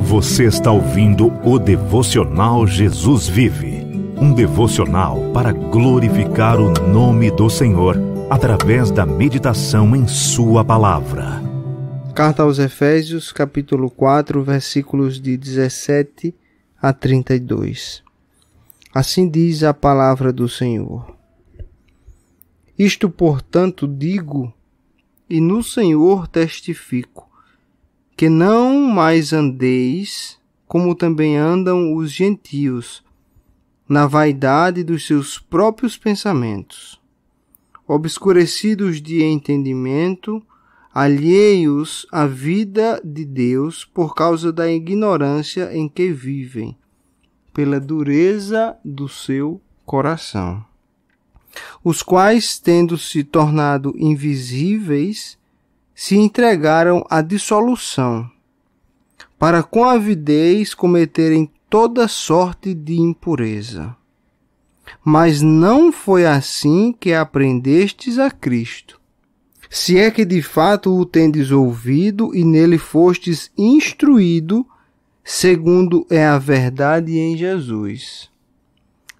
Você está ouvindo o Devocional Jesus Vive, um devocional para glorificar o nome do Senhor através da meditação em Sua Palavra. Carta aos Efésios, capítulo 4, versículos de 17 a 32. Assim diz a palavra do Senhor. Isto, portanto, digo, e no Senhor testifico, que não mais andeis como também andam os gentios, na vaidade dos seus próprios pensamentos, obscurecidos de entendimento, alheios à vida de Deus por causa da ignorância em que vivem, pela dureza do seu coração, os quais, tendo se tornado invisíveis, se entregaram à dissolução, para com avidez cometerem toda sorte de impureza. Mas não foi assim que aprendestes a Cristo, se é que de fato o tendes ouvido e nele fostes instruído, segundo é a verdade em Jesus.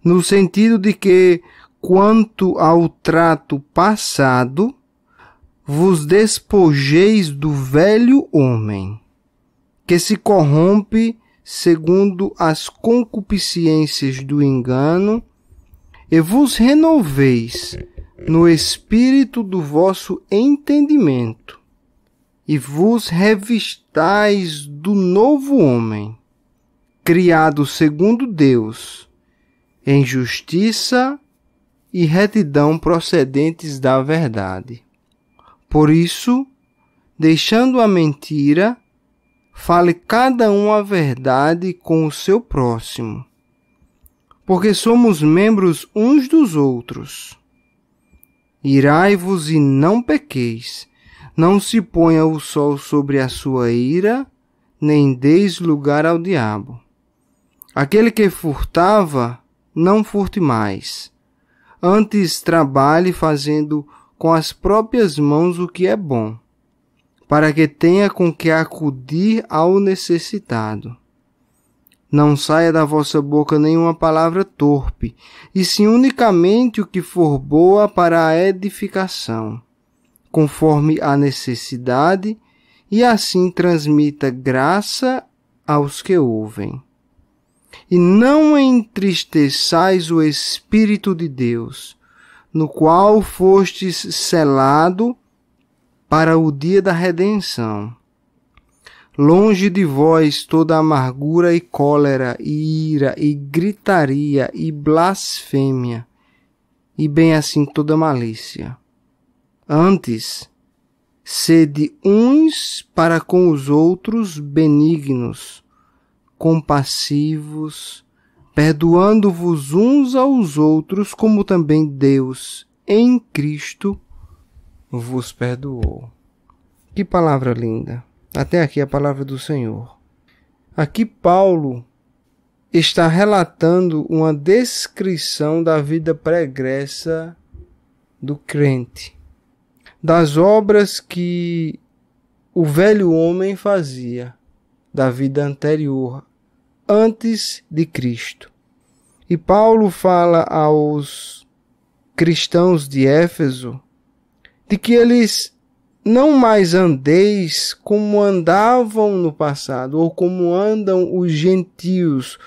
No sentido de que, quanto ao trato passado, vos despojeis do velho homem, que se corrompe segundo as concupiscências do engano, e vos renoveis no espírito do vosso entendimento, e vos revistais do novo homem, criado segundo Deus, em justiça e retidão procedentes da verdade. Por isso, deixando a mentira, fale cada um a verdade com o seu próximo, porque somos membros uns dos outros. Irai-vos e não pequeis, não se ponha o sol sobre a sua ira, nem deis lugar ao diabo. Aquele que furtava, não furte mais, antes trabalhe fazendo com as próprias mãos o que é bom, para que tenha com que acudir ao necessitado. Não saia da vossa boca nenhuma palavra torpe, e sim unicamente o que for boa para a edificação, conforme a necessidade, e assim transmita graça aos que ouvem. E não entristeçais o Espírito de Deus, no qual fostes selado para o dia da redenção. Longe de vós toda amargura e cólera, e ira, e gritaria, e blasfêmia, e bem assim toda malícia. Antes, sede uns para com os outros benignos, compassivos, perdoando-vos uns aos outros, como também Deus, em Cristo, vos perdoou. Que palavra linda! Até aqui a palavra do Senhor. Aqui Paulo está relatando uma descrição da vida pregressa do crente, das obras que o velho homem fazia, da vida anterior, antes de Cristo. E Paulo fala aos cristãos de Éfeso de que eles não mais andeis como andavam no passado, ou como andam os gentios,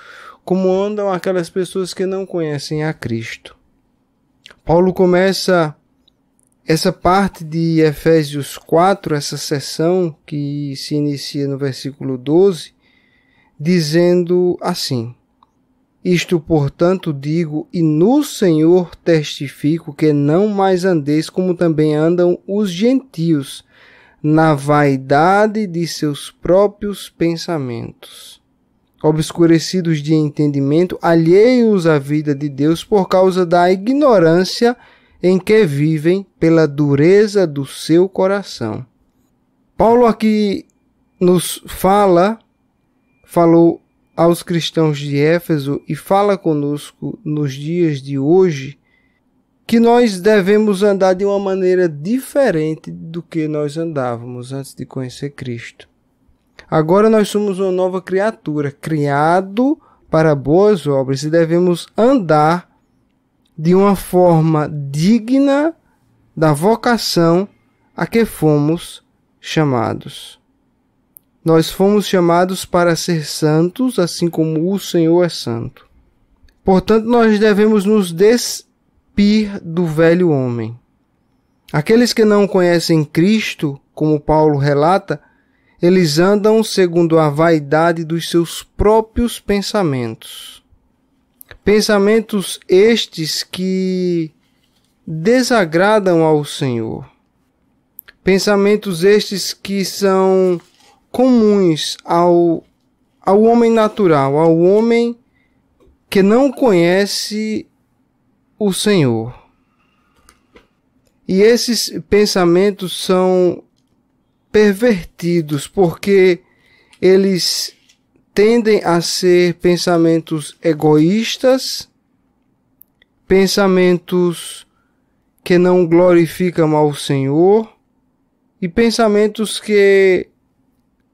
como andam aquelas pessoas que não conhecem a Cristo. Paulo começa essa parte de Efésios 4, essa seção que se inicia no versículo 12, dizendo assim: Isto, portanto, digo, e no Senhor testifico, que não mais andeis como também andam os gentios, na vaidade de seus próprios pensamentos, obscurecidos de entendimento, alheios à vida de Deus por causa da ignorância em que vivem, pela dureza do seu coração. Paulo aqui nos falou aos cristãos de Éfeso e fala conosco nos dias de hoje que nós devemos andar de uma maneira diferente do que nós andávamos antes de conhecer Cristo. Agora nós somos uma nova criatura, criado para boas obras, e devemos andar de uma forma digna da vocação a que fomos chamados. Nós fomos chamados para ser santos, assim como o Senhor é santo. Portanto, nós devemos nos despir do velho homem. Aqueles que não conhecem Cristo, como Paulo relata, eles andam segundo a vaidade dos seus próprios pensamentos. Pensamentos estes que desagradam ao Senhor. Pensamentos estes que são comuns ao homem natural, ao homem que não conhece o Senhor. E esses pensamentos são pervertidos porque eles tendem a ser pensamentos egoístas, pensamentos que não glorificam ao Senhor e pensamentos que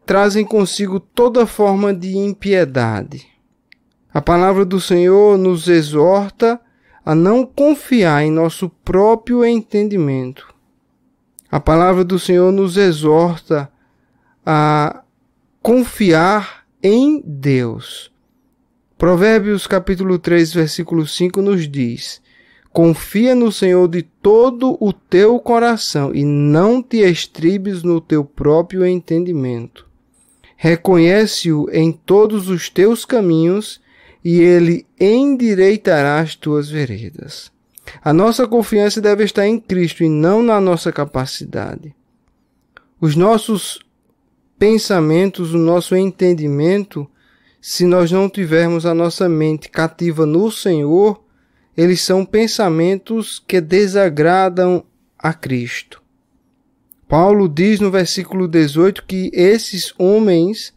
trazem consigo toda forma de impiedade. A palavra do Senhor nos exorta a não confiar em nosso próprio entendimento. A palavra do Senhor nos exorta a confiar em Deus. Provérbios capítulo 3, versículo 5 nos diz: confia no Senhor de todo o teu coração e não te estribes no teu próprio entendimento. Reconhece-o em todos os teus caminhos e ele endireitará as tuas veredas. A nossa confiança deve estar em Cristo e não na nossa capacidade. Os nossos pensamentos, o nosso entendimento, se nós não tivermos a nossa mente cativa no Senhor, eles são pensamentos que desagradam a Cristo. Paulo diz no versículo 18 que esses homens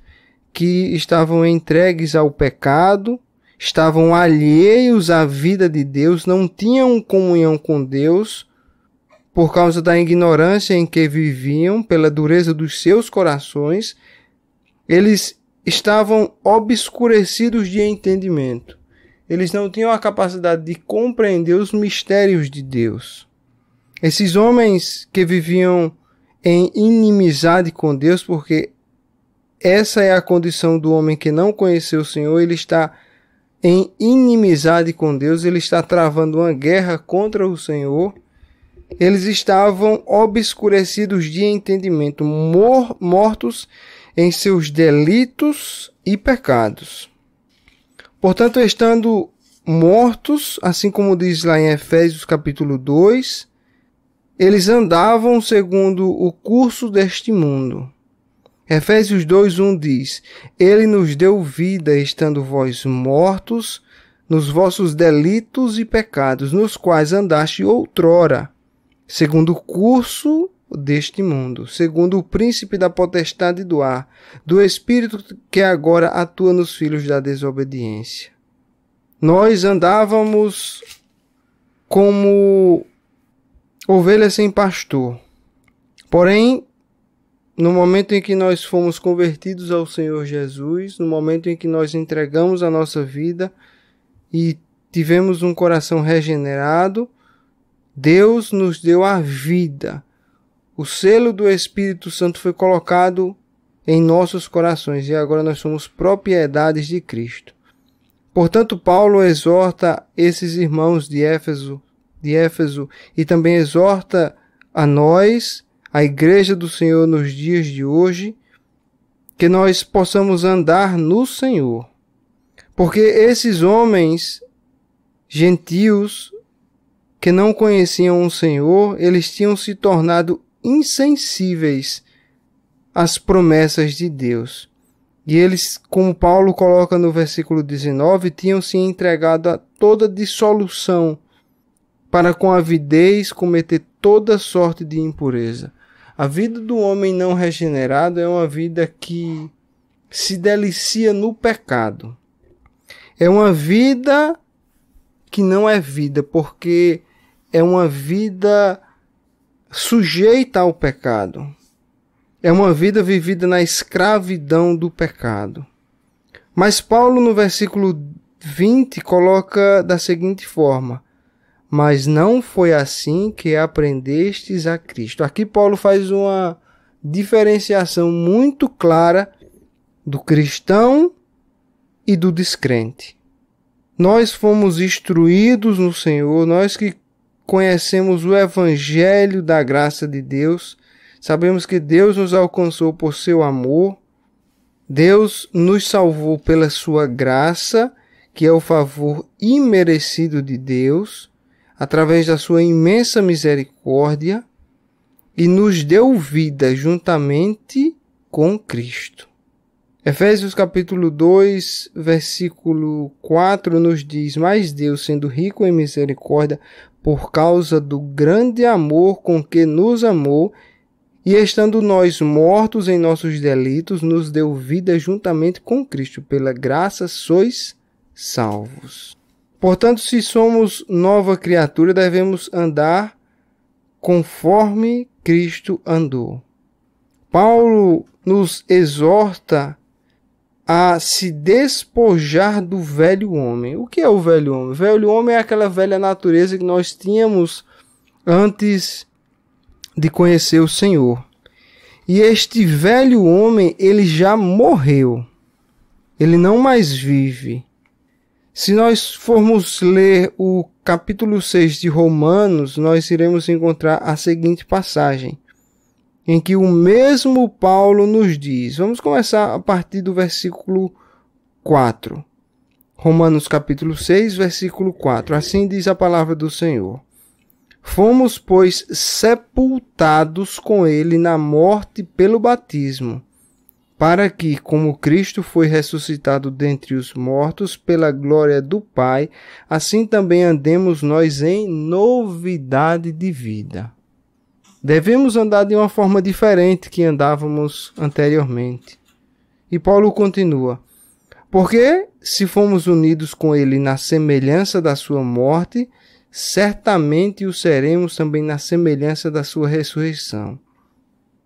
que estavam entregues ao pecado, estavam alheios à vida de Deus, não tinham comunhão com Deus por causa da ignorância em que viviam, pela dureza dos seus corações. Eles estavam obscurecidos de entendimento. Eles não tinham a capacidade de compreender os mistérios de Deus. Esses homens que viviam em inimizade com Deus, porque essa é a condição do homem que não conheceu o Senhor, ele está em inimizade com Deus, ele está travando uma guerra contra o Senhor. Eles estavam obscurecidos de entendimento, mortos em seus delitos e pecados. Portanto, estando mortos, assim como diz lá em Efésios capítulo 2, eles andavam segundo o curso deste mundo. Efésios 2:1 diz: Ele nos deu vida, estando vós mortos nos vossos delitos e pecados, nos quais andaste outrora, segundo o curso deste mundo, segundo o príncipe da potestade do ar, do espírito que agora atua nos filhos da desobediência. Nós andávamos como ovelhas sem pastor. Porém, no momento em que nós fomos convertidos ao Senhor Jesus, no momento em que nós entregamos a nossa vida e tivemos um coração regenerado, Deus nos deu a vida. O selo do Espírito Santo foi colocado em nossos corações e agora nós somos propriedades de Cristo. Portanto, Paulo exorta esses irmãos de Éfeso e também exorta a nós, a Igreja do Senhor nos dias de hoje, que nós possamos andar no Senhor. Porque esses homens gentios que não conheciam o Senhor, eles tinham se tornado insensíveis às promessas de Deus. E eles, como Paulo coloca no versículo 19, tinham se entregado a toda dissolução para com avidez cometer toda sorte de impureza. A vida do homem não regenerado é uma vida que se delicia no pecado. É uma vida que não é vida, porque é uma vida sujeita ao pecado. É uma vida vivida na escravidão do pecado. Mas Paulo, no versículo 20, coloca da seguinte forma: mas não foi assim que aprendestes a Cristo. Aqui Paulo faz uma diferenciação muito clara do cristão e do descrente. Nós fomos instruídos no Senhor, nós que conhecemos o evangelho da graça de Deus, sabemos que Deus nos alcançou por seu amor, Deus nos salvou pela sua graça, que é o favor imerecido de Deus, através da sua imensa misericórdia, e nos deu vida juntamente com Cristo. Efésios capítulo 2, versículo 4 nos diz: mas Deus, sendo rico em misericórdia, por causa do grande amor com que nos amou, e estando nós mortos em nossos delitos, nos deu vida juntamente com Cristo. Pela graça sois salvos. Portanto, se somos nova criatura, devemos andar conforme Cristo andou. Paulo nos exorta a se despojar do velho homem. O que é o velho homem? O velho homem é aquela velha natureza que nós tínhamos antes de conhecer o Senhor. E este velho homem, ele já morreu. Ele não mais vive. Se nós formos ler o capítulo 6 de Romanos, nós iremos encontrar a seguinte passagem, em que o mesmo Paulo nos diz. Vamos começar a partir do versículo 4. Romanos capítulo 6, versículo 4. Assim diz a palavra do Senhor: fomos, pois, sepultados com ele na morte pelo batismo, para que, como Cristo foi ressuscitado dentre os mortos pela glória do Pai, assim também andemos nós em novidade de vida. Devemos andar de uma forma diferente que andávamos anteriormente. E Paulo continua: porque, se fomos unidos com ele na semelhança da sua morte, certamente o seremos também na semelhança da sua ressurreição.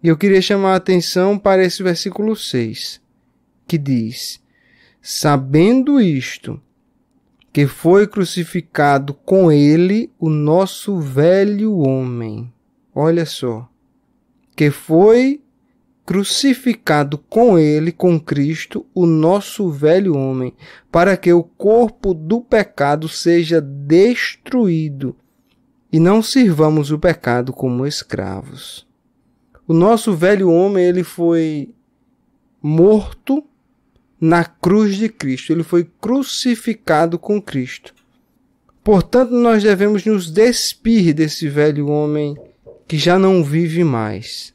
E eu queria chamar a atenção para esse versículo 6, que diz: sabendo isto, que foi crucificado com ele o nosso velho homem. Olha só, que foi crucificado com ele, com Cristo, o nosso velho homem, para que o corpo do pecado seja destruído e não sirvamos o pecado como escravos. O nosso velho homem, ele foi morto na cruz de Cristo. Ele foi crucificado com Cristo. Portanto, nós devemos nos despir desse velho homem que já não vive mais.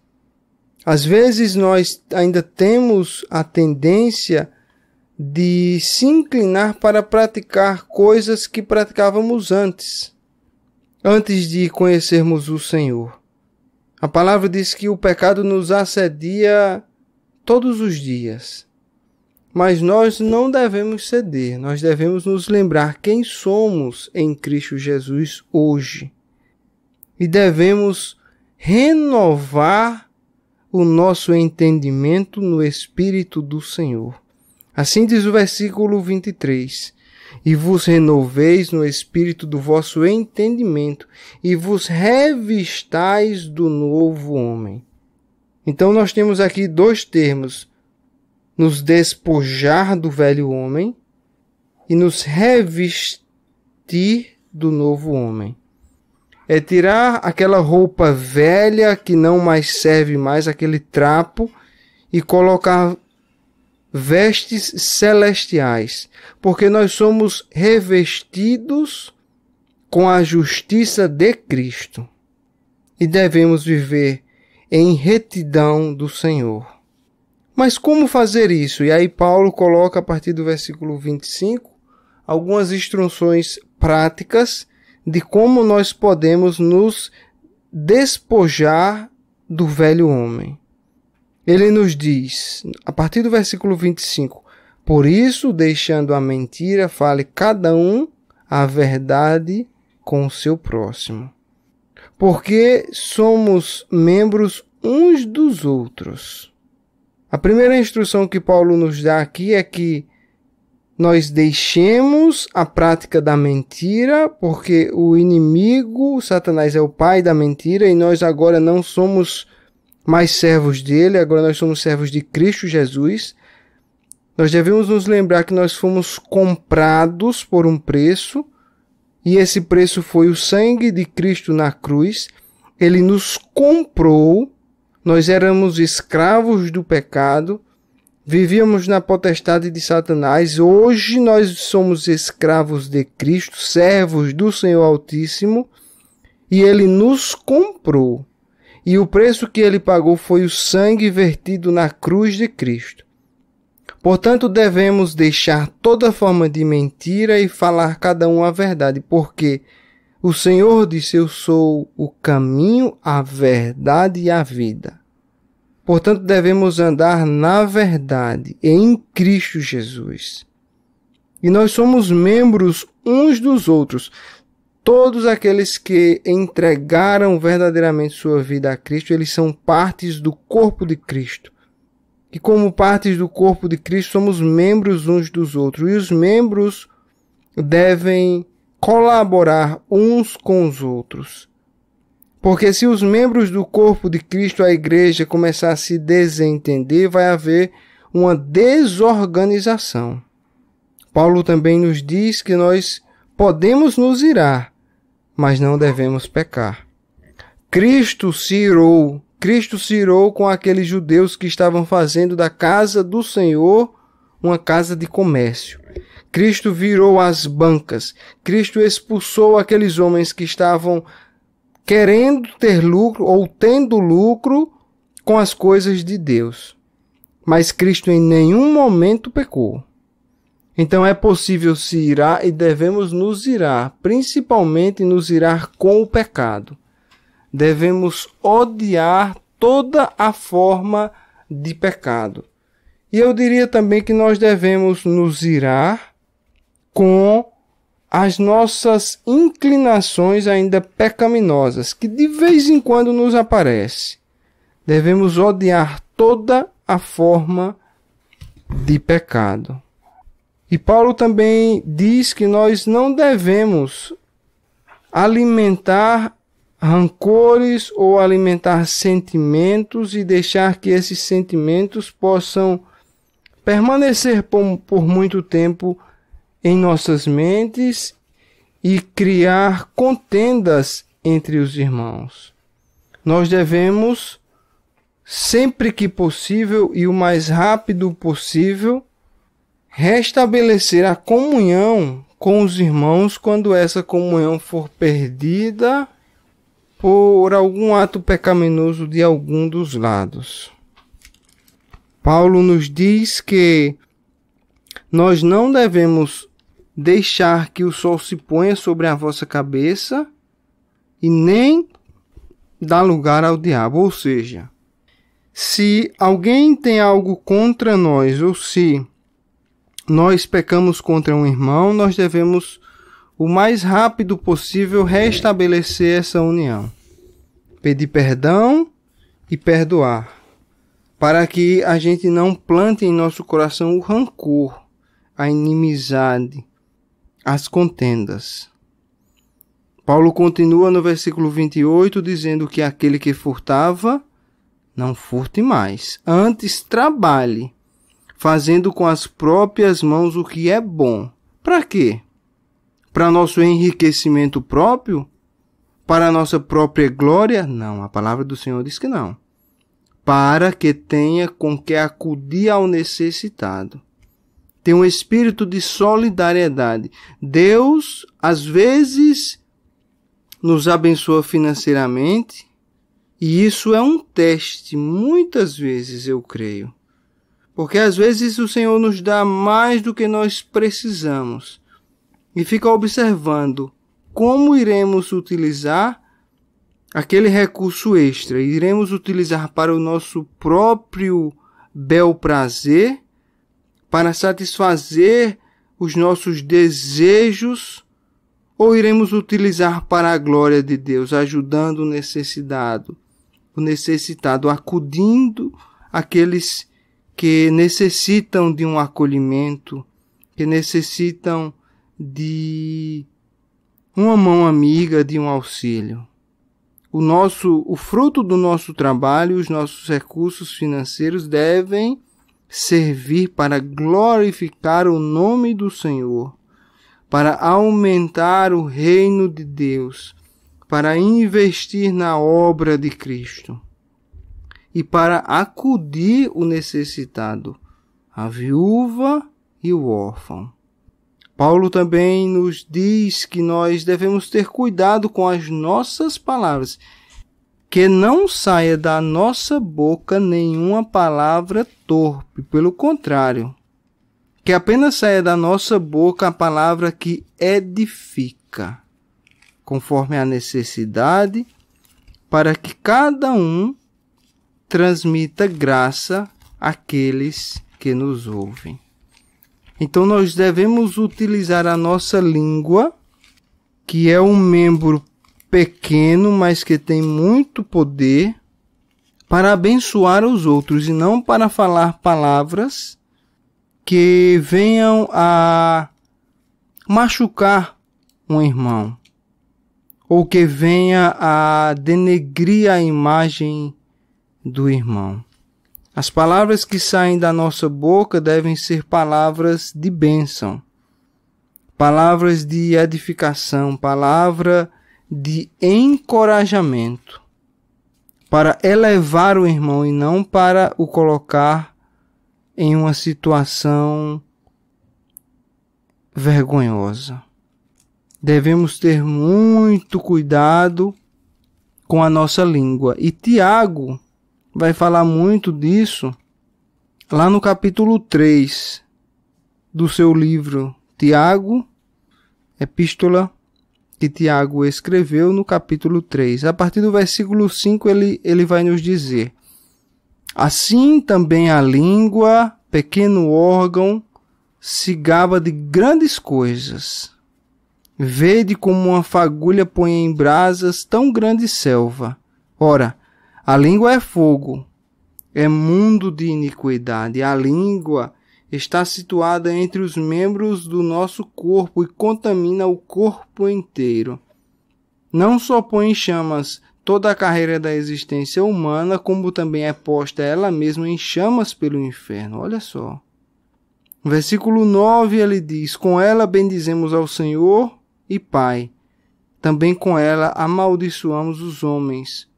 Às vezes nós ainda temos a tendência de se inclinar para praticar coisas que praticávamos antes de conhecermos o Senhor. A palavra diz que o pecado nos assedia todos os dias. Mas nós não devemos ceder, nós devemos nos lembrar quem somos em Cristo Jesus hoje. E devemos renovar o nosso entendimento no Espírito do Senhor. Assim diz o versículo 23. E vos renoveis no espírito do vosso entendimento, e vos revistais do novo homem. Então nós temos aqui dois termos: nos despojar do velho homem e nos revestir do novo homem. É tirar aquela roupa velha que não mais serve mais, aquele trapo, e colocar vestes celestiais, porque nós somos revestidos com a justiça de Cristo e devemos viver em retidão do Senhor. Mas como fazer isso? E aí Paulo coloca a partir do versículo 25 algumas instruções práticas de como nós podemos nos despojar do velho homem. Ele nos diz, a partir do versículo 25, por isso, deixando a mentira, fale cada um a verdade com o seu próximo. Porque somos membros uns dos outros. A primeira instrução que Paulo nos dá aqui é que nós deixemos a prática da mentira, porque o inimigo, Satanás, é o pai da mentira, e nós agora não somos mais servos dele, agora nós somos servos de Cristo Jesus. Nós devemos nos lembrar que nós fomos comprados por um preço, e esse preço foi o sangue de Cristo na cruz. Ele nos comprou, nós éramos escravos do pecado, vivíamos na potestade de Satanás. Hoje nós somos escravos de Cristo, servos do Senhor Altíssimo, e Ele nos comprou. E o preço que Ele pagou foi o sangue vertido na cruz de Cristo. Portanto, devemos deixar toda forma de mentira e falar cada um a verdade, porque o Senhor disse: eu sou o caminho, a verdade e a vida. Portanto, devemos andar na verdade, em Cristo Jesus. E nós somos membros uns dos outros. Todos aqueles que entregaram verdadeiramente sua vida a Cristo, eles são partes do corpo de Cristo. E como partes do corpo de Cristo, somos membros uns dos outros. E os membros devem colaborar uns com os outros. Porque se os membros do corpo de Cristo, a igreja, começar a se desentender, vai haver uma desorganização. Paulo também nos diz que nós podemos nos irar, mas não devemos pecar. Cristo se irou com aqueles judeus que estavam fazendo da casa do Senhor uma casa de comércio. Cristo virou as bancas. Cristo expulsou aqueles homens que estavam querendo ter lucro ou tendo lucro com as coisas de Deus. Mas Cristo em nenhum momento pecou. Então é possível se irar e devemos nos irar, principalmente nos irar com o pecado. Devemos odiar toda a forma de pecado. E eu diria também que nós devemos nos irar com as nossas inclinações ainda pecaminosas, que de vez em quando nos aparecem. Devemos odiar toda a forma de pecado. E Paulo também diz que nós não devemos alimentar rancores ou alimentar sentimentos e deixar que esses sentimentos possam permanecer por muito tempo em nossas mentes e criar contendas entre os irmãos. Nós devemos, sempre que possível e o mais rápido possível, restabelecer a comunhão com os irmãos quando essa comunhão for perdida por algum ato pecaminoso de algum dos lados. Paulo nos diz que nós não devemos deixar que o sol se ponha sobre a vossa cabeça e nem dar lugar ao diabo. Ou seja, se alguém tem algo contra nós ou se nós pecamos contra um irmão, nós devemos o mais rápido possível restabelecer essa união. Pedir perdão e perdoar, para que a gente não plante em nosso coração o rancor, a inimizade, as contendas. Paulo continua no versículo 28 dizendo que aquele que furtava, não furte mais, antes trabalhe, fazendo com as próprias mãos o que é bom. Para quê? Para nosso enriquecimento próprio? Para a nossa própria glória? Não, a palavra do Senhor diz que não. Para que tenha com que acudir ao necessitado. Tem um espírito de solidariedade. Deus, às vezes, nos abençoa financeiramente, e isso é um teste, muitas vezes eu creio. Porque às vezes o Senhor nos dá mais do que nós precisamos. E fica observando como iremos utilizar aquele recurso extra. Iremos utilizar para o nosso próprio bel prazer, para satisfazer os nossos desejos, ou iremos utilizar para a glória de Deus, ajudando o necessitado, o necessitado, acudindo aqueles que necessitam de um acolhimento, que necessitam de uma mão amiga, de um auxílio. O fruto do nosso trabalho, os nossos recursos financeiros devem servir para glorificar o nome do Senhor, para aumentar o reino de Deus, para investir na obra de Cristo e para acudir o necessitado, a viúva e o órfão. Paulo também nos diz que nós devemos ter cuidado com as nossas palavras, que não saia da nossa boca nenhuma palavra torpe, pelo contrário, que apenas saia da nossa boca a palavra que edifica, conforme a necessidade, para que cada um transmita graça àqueles que nos ouvem. Então nós devemos utilizar a nossa língua, que é um membro pequeno, mas que tem muito poder, para abençoar os outros e não para falar palavras que venham a machucar um irmão ou que venha a denegrir a imagem do irmão. As palavras que saem da nossa boca devem ser palavras de bênção, palavras de edificação, palavra de encorajamento, para elevar o irmão e não para o colocar em uma situação vergonhosa. Devemos ter muito cuidado com a nossa língua. E Tiago vai falar muito disso lá no capítulo 3 do seu livro Tiago, epístola que Tiago escreveu no capítulo 3. A partir do versículo 5 ele vai nos dizer: assim também a língua, pequeno órgão, se gaba de grandes coisas. Vede como uma fagulha põe em brasas tão grande selva. Ora, a língua é fogo, é mundo de iniquidade. A língua está situada entre os membros do nosso corpo e contamina o corpo inteiro. Não só põe em chamas toda a carreira da existência humana, como também é posta ela mesma em chamas pelo inferno. Olha só. No versículo 9 ele diz: com ela bendizemos ao Senhor e Pai. Também com ela amaldiçoamos os homens,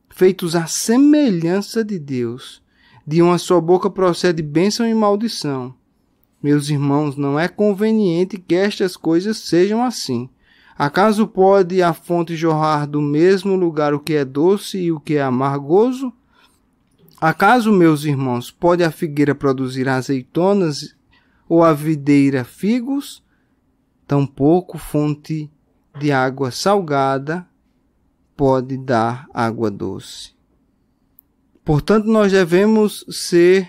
feitos à semelhança de Deus. De uma só boca procede bênção e maldição. Meus irmãos, não é conveniente que estas coisas sejam assim. Acaso pode a fonte jorrar do mesmo lugar o que é doce e o que é amargoso? Acaso, meus irmãos, pode a figueira produzir azeitonas ou a videira figos? Tampouco fonte de água salgada pode dar água doce. Portanto, nós devemos ser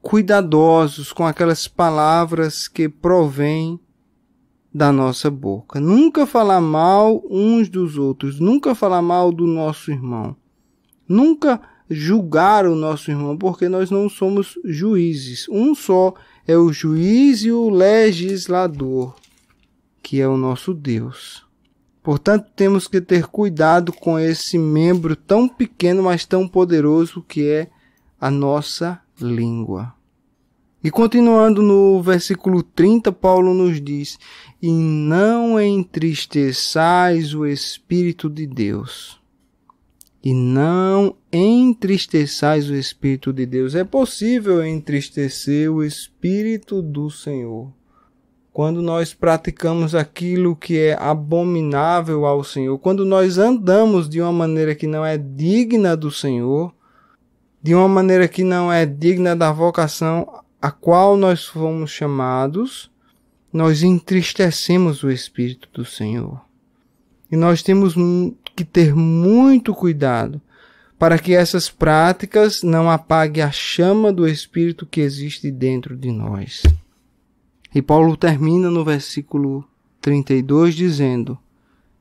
cuidadosos com aquelas palavras que provêm da nossa boca. Nunca falar mal uns dos outros, nunca falar mal do nosso irmão. Nunca julgar o nosso irmão, porque nós não somos juízes. Um só é o juiz e o legislador, que é o nosso Deus. Portanto, temos que ter cuidado com esse membro tão pequeno, mas tão poderoso que é a nossa língua. E continuando no versículo 30, Paulo nos diz: e não entristeçais o Espírito de Deus. E não entristeçais o Espírito de Deus. É possível entristecer o Espírito do Senhor quando nós praticamos aquilo que é abominável ao Senhor, quando nós andamos de uma maneira que não é digna do Senhor, de uma maneira que não é digna da vocação a qual nós fomos chamados, nós entristecemos o Espírito do Senhor. E nós temos que ter muito cuidado para que essas práticas não apaguem a chama do Espírito que existe dentro de nós. E Paulo termina no versículo 32 dizendo: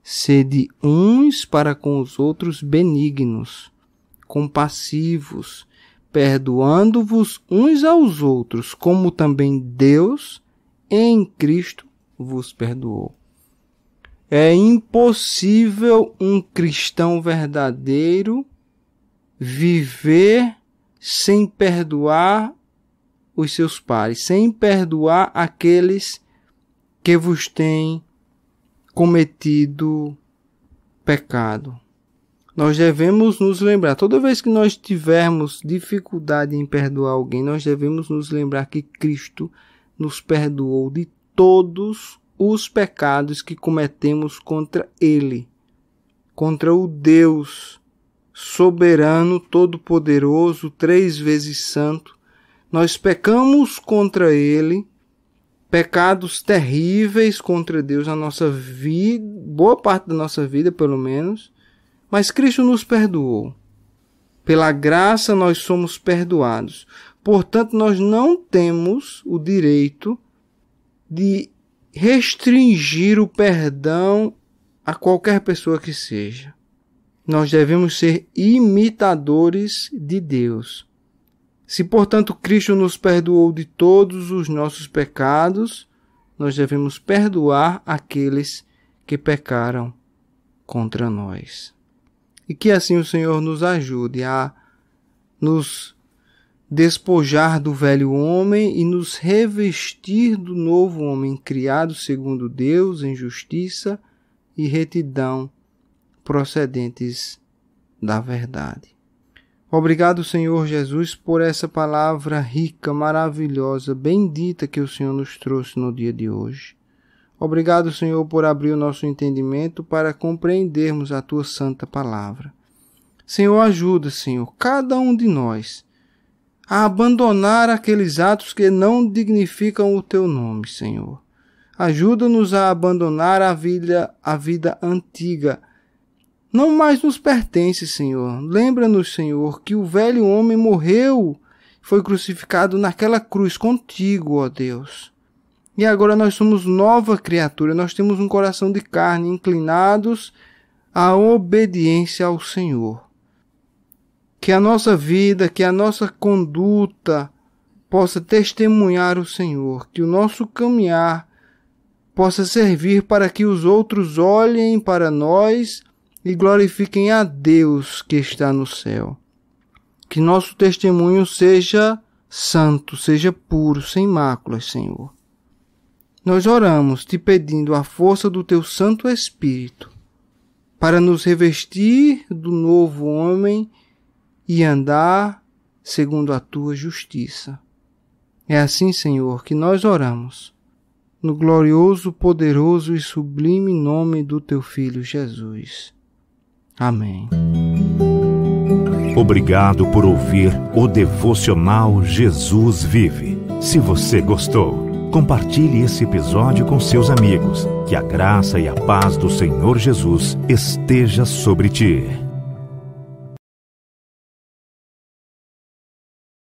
sede uns para com os outros benignos, compassivos, perdoando-vos uns aos outros, como também Deus, em Cristo, vos perdoou. É impossível um cristão verdadeiro viver sem perdoar os seus pares, sem perdoar aqueles que vos têm cometido pecado. Nós devemos nos lembrar, toda vez que nós tivermos dificuldade em perdoar alguém, nós devemos nos lembrar que Cristo nos perdoou de todos os pecados que cometemos contra Ele, contra o Deus soberano, todo-poderoso, 3 vezes santo. Nós pecamos contra Ele, pecados terríveis contra Deus na nossa vida, boa parte da nossa vida pelo menos, mas Cristo nos perdoou. Pela graça nós somos perdoados. Portanto, nós não temos o direito de restringir o perdão a qualquer pessoa que seja. Nós devemos ser imitadores de Deus. Se, portanto, Cristo nos perdoou de todos os nossos pecados, nós devemos perdoar aqueles que pecaram contra nós. E que assim o Senhor nos ajude a nos despojar do velho homem e nos revestir do novo homem, criado segundo Deus, em justiça e retidão, procedentes da verdade. Obrigado, Senhor Jesus, por essa palavra rica, maravilhosa, bendita que o Senhor nos trouxe no dia de hoje. Obrigado, Senhor, por abrir o nosso entendimento para compreendermos a Tua santa palavra. Senhor, ajuda, Senhor, cada um de nós a abandonar aqueles atos que não dignificam o Teu nome, Senhor. Ajuda-nos a abandonar a vida antiga. Não mais nos pertence, Senhor. Lembra-nos, Senhor, que o velho homem morreu, foi crucificado naquela cruz contigo, ó Deus. E agora nós somos nova criatura, nós temos um coração de carne, inclinados à obediência ao Senhor. Que a nossa vida, que a nossa conduta possa testemunhar o Senhor, que o nosso caminhar possa servir para que os outros olhem para nós e glorifiquem a Deus que está no céu. Que nosso testemunho seja santo, seja puro, sem máculas, Senhor. Nós oramos te pedindo a força do Teu Santo Espírito para nos revestir do novo homem e andar segundo a Tua justiça. É assim, Senhor, que nós oramos, no glorioso, poderoso e sublime nome do Teu Filho Jesus. Amém. Obrigado por ouvir o Devocional Jesus Vive. Se você gostou, compartilhe esse episódio com seus amigos. Que a graça e a paz do Senhor Jesus esteja sobre ti.